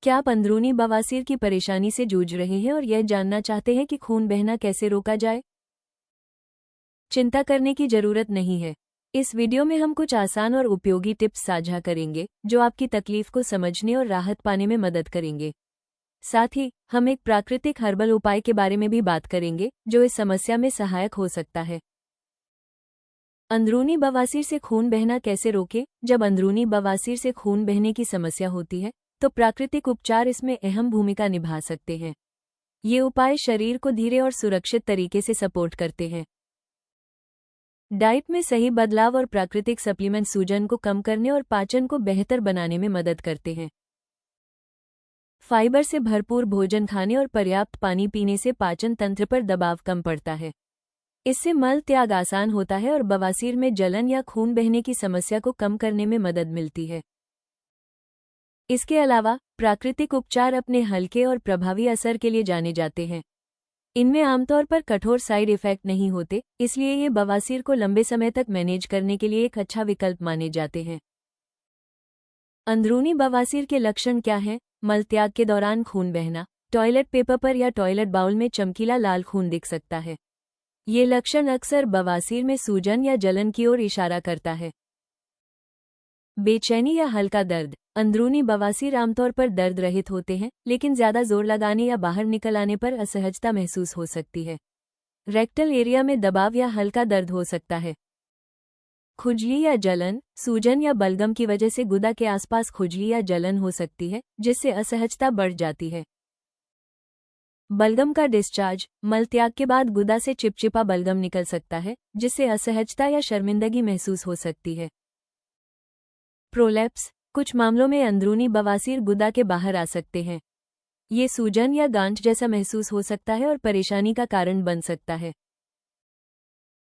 क्या आप अंदरूनी बवासीर की परेशानी से जूझ रहे हैं और यह जानना चाहते हैं कि खून बहना कैसे रोका जाए? चिंता करने की जरूरत नहीं है। इस वीडियो में हम कुछ आसान और उपयोगी टिप्स साझा करेंगे जो आपकी तकलीफ को समझने और राहत पाने में मदद करेंगे। साथ ही हम एक प्राकृतिक हर्बल उपाय के बारे में भी बात करेंगे जो इस समस्या में सहायक हो सकता है। अंदरूनी बवासीर से खून बहना कैसे रोकें? जब अंदरूनी बवासीर से खून बहने की समस्या होती है तो प्राकृतिक उपचार इसमें अहम भूमिका निभा सकते हैं। ये उपाय शरीर को धीरे और सुरक्षित तरीके से सपोर्ट करते हैं। डाइट में सही बदलाव और प्राकृतिक सप्लीमेंट सूजन को कम करने और पाचन को बेहतर बनाने में मदद करते हैं। फाइबर से भरपूर भोजन खाने और पर्याप्त पानी पीने से पाचन तंत्र पर दबाव कम पड़ता है। इससे मल त्याग आसान होता है और बवासीर में जलन या खून बहने की समस्या को कम करने में मदद मिलती है। इसके अलावा प्राकृतिक उपचार अपने हल्के और प्रभावी असर के लिए जाने जाते हैं। इनमें आमतौर पर कठोर साइड इफेक्ट नहीं होते, इसलिए ये बवासीर को लंबे समय तक मैनेज करने के लिए एक अच्छा विकल्प माने जाते हैं। अंदरूनी बवासीर के लक्षण क्या हैं? मलत्याग के दौरान खून बहना। टॉयलेट पेपर पर या टॉयलेट बाउल में चमकीला लाल खून दिख सकता है। ये लक्षण अक्सर बवासीर में सूजन या जलन की ओर इशारा करता है। बेचैनी या हल्का दर्द। अंदरूनी बवासीर आमतौर पर दर्द रहित होते हैं, लेकिन ज्यादा जोर लगाने या बाहर निकल आने पर असहजता महसूस हो सकती है। रेक्टल एरिया में दबाव या हल्का दर्द हो सकता है। खुजली या जलन। सूजन या बलगम की वजह से गुदा के आसपास खुजली या जलन हो सकती है, जिससे असहजता बढ़ जाती है। बलगम का डिस्चार्ज। मलत्याग के बाद गुदा से चिपचिपा बलगम निकल सकता है, जिससे असहजता या शर्मिंदगी महसूस हो सकती है। प्रोलैप्स। कुछ मामलों में अंदरूनी बवासीर गुदा के बाहर आ सकते हैं। ये सूजन या गांठ जैसा महसूस हो सकता है और परेशानी का कारण बन सकता है।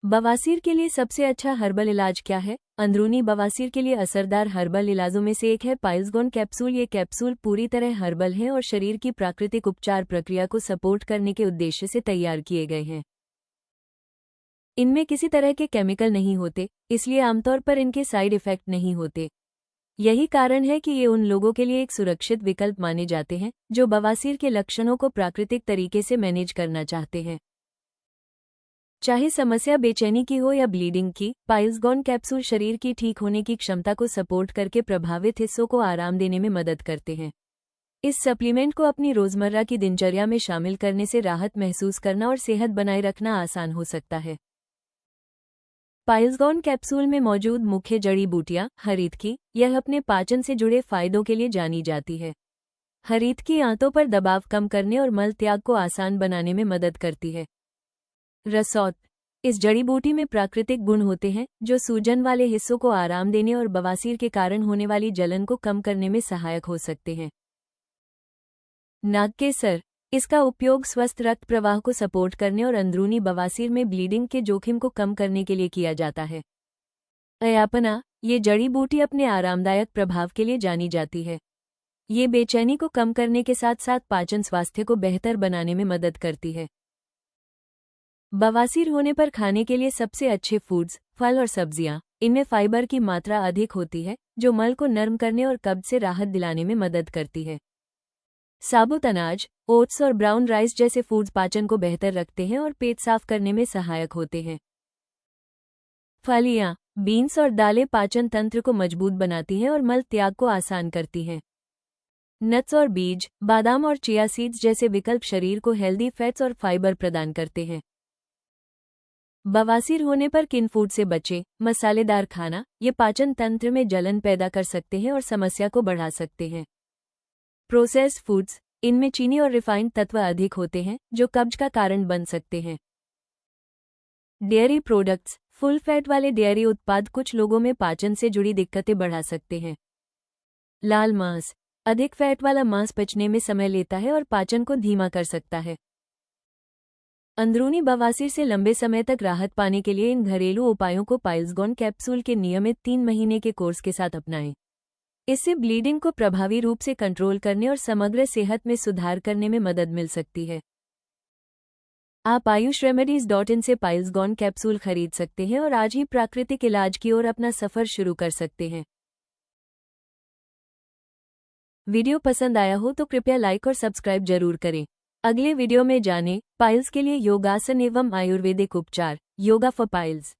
बवासीर के लिए सबसे अच्छा हर्बल इलाज क्या है? अंदरूनी बवासीर के लिए असरदार हर्बल इलाजों में से एक है पाइल्सगोन कैप्सूल। ये कैप्सूल पूरी तरह हर्बल हैं और शरीर की प्राकृतिक उपचार प्रक्रिया को सपोर्ट करने के उद्देश्य से तैयार किए गए हैं। इनमें किसी तरह के केमिकल नहीं होते, इसलिए आमतौर पर इनके साइड इफेक्ट नहीं होते। यही कारण है कि ये उन लोगों के लिए एक सुरक्षित विकल्प माने जाते हैं जो बवासीर के लक्षणों को प्राकृतिक तरीके से मैनेज करना चाहते हैं। चाहे समस्या बेचैनी की हो या ब्लीडिंग की, पाइल्सगोन कैप्सूल शरीर की ठीक होने की क्षमता को सपोर्ट करके प्रभावित हिस्सों को आराम देने में मदद करते हैं। इस सप्लीमेंट को अपनी रोजमर्रा की दिनचर्या में शामिल करने से राहत महसूस करना और सेहत बनाए रखना आसान हो सकता है। पाइल्सगोन कैप्सूल में मौजूद मुख्य जड़ी बूटियां। हरीतकी। यह अपने पाचन से जुड़े फायदों के लिए जानी जाती है। हरीतकी आंतों पर दबाव कम करने और मल त्याग को आसान बनाने में मदद करती है। रसौत। इस जड़ी बूटी में प्राकृतिक गुण होते हैं जो सूजन वाले हिस्सों को आराम देने और बवासीर के कारण होने वाली जलन को कम करने में सहायक हो सकते हैं। नागकेसर। इसका उपयोग स्वस्थ रक्त प्रवाह को सपोर्ट करने और अंदरूनी बवासीर में ब्लीडिंग के जोखिम को कम करने के लिए किया जाता है। अयापना। ये जड़ी बूटी अपने आरामदायक प्रभाव के लिए जानी जाती है। ये बेचैनी को कम करने के साथ साथ पाचन स्वास्थ्य को बेहतर बनाने में मदद करती है। बवासीर होने पर खाने के लिए सबसे अच्छे फूड्स। फल और सब्जियां। इनमें फाइबर की मात्रा अधिक होती है जो मल को नर्म करने और कब्ज से राहत दिलाने में मदद करती है। साबुत अनाज, ओट्स और ब्राउन राइस जैसे फूड्स पाचन को बेहतर रखते हैं और पेट साफ करने में सहायक होते हैं। फलियां, बीन्स और दालें पाचन तंत्र को मजबूत बनाती हैं और मल त्याग को आसान करती हैं। नट्स और बीज, बादाम और चिया सीड्स जैसे विकल्प शरीर को हेल्दी फैट्स और फाइबर प्रदान करते हैं। बवासीर होने पर किन फूड से बचें? मसालेदार खाना। ये पाचन तंत्र में जलन पैदा कर सकते हैं और समस्या को बढ़ा सकते हैं। Processed foods. इनमें चीनी और रिफाइंड तत्व अधिक होते हैं जो कब्ज का कारण बन सकते हैं। Dairy products. फुल फैट वाले डेयरी उत्पाद कुछ लोगों में पाचन से जुड़ी दिक्कतें बढ़ा सकते हैं। लाल मांस। अधिक फैट वाला मांस पचने में समय लेता है और पाचन को धीमा कर सकता है। अंदरूनी बवासीर से लंबे समय तक राहत पाने के लिए इन घरेलू उपायों को पाइल्सगोन कैप्सूल के नियमित 3 महीने के कोर्स के साथ अपनाएं। इससे ब्लीडिंग को प्रभावी रूप से कंट्रोल करने और समग्र सेहत में सुधार करने में मदद मिल सकती है। आप ayushremedies.in से पाइल्सगोन कैप्सूल खरीद सकते हैं और आज ही प्राकृतिक इलाज की ओर अपना सफर शुरू कर सकते हैं। वीडियो पसंद आया हो तो कृपया लाइक और सब्सक्राइब जरूर करें। अगले वीडियो में जानें पाइल्स के लिए योगासन एवं आयुर्वेदिक उपचार। Yoga for piles.